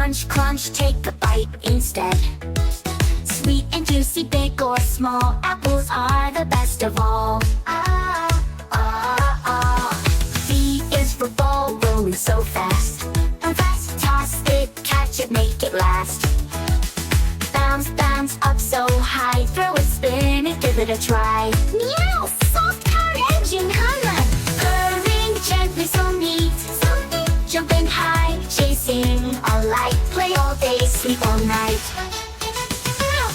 Crunch, crunch, take a bite instead. Sweet and juicy, big or small, apples are the best of all. Ah, ah, ah. B is for ball, rolling so fast. Fast, toss it, catch it, make it last. Bounce, bounce up so high, throw it, spin it, give it a try. Meow, soft car engine hum. Purring gently, so neat. Jumping high, chasing a light, play all day, sleep all night.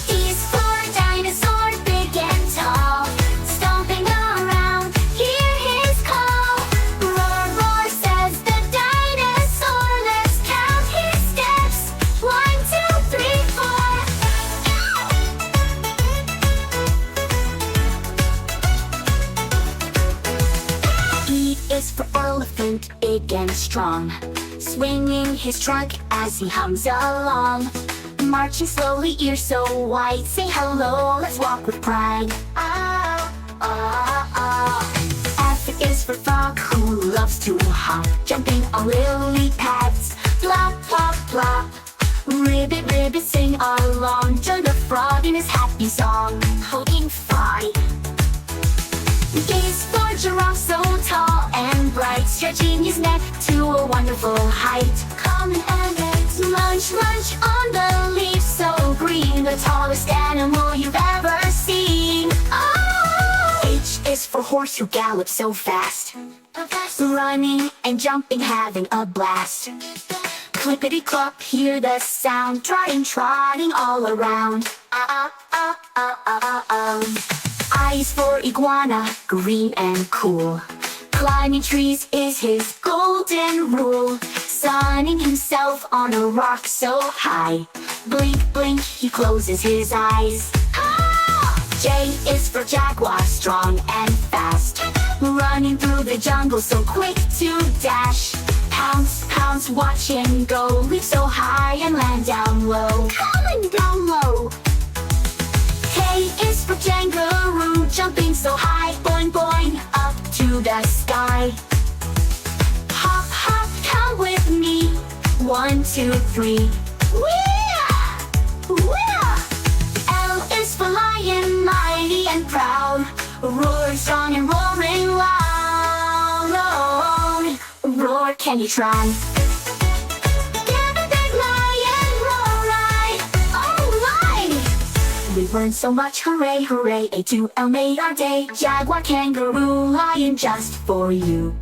D's for dinosaur, big and tall, stomping around, hear his call. Roar, roar, says the dinosaur, let's count his steps. 1, 2, 3, 4. E is for elephant, big and strong, swinging his trunk as he hums along. Marching slowly, ears so wide, say hello, let's walk with pride. Ah, ah, ah. F is for frog, who loves to hop, jumping on lily pads, plop, plop, plop. Ribbit, ribbit, sing along, join the frog in his happy song, holding fight. Gaze for giraffe, so tall and bright, stretching his neck to a wonderful height. Come and munch, munch on the leaf, so green, the tallest animal you've ever seen. Oh! H is for horse, who gallops so fast, running and jumping, having a blast. Clippity-clop, hear the sound, trotting, trotting all around. I is for iguana, green and cool, climbing trees is his golden rule. Sunning himself on a rock so high, blink, blink, he closes his eyes. Ah! J is for jaguar, strong and fast, running through the jungle so quick to dash. Pounce, pounce, watch him go, leap so high and land down low. Coming down low. K is for kangaroo, jumping so high, boing, boing, up to the sky. Hop, hop, come with me, 1, 2, 3. Wee-ah! Wee-ah! L is for lion, mighty and proud, roaring strong and roaring loud. Roar, can you try? Give a big lion roar, right? All right! We learned so much, hooray, hooray. A2L made our day. Jaguar, kangaroo, lion, just for you.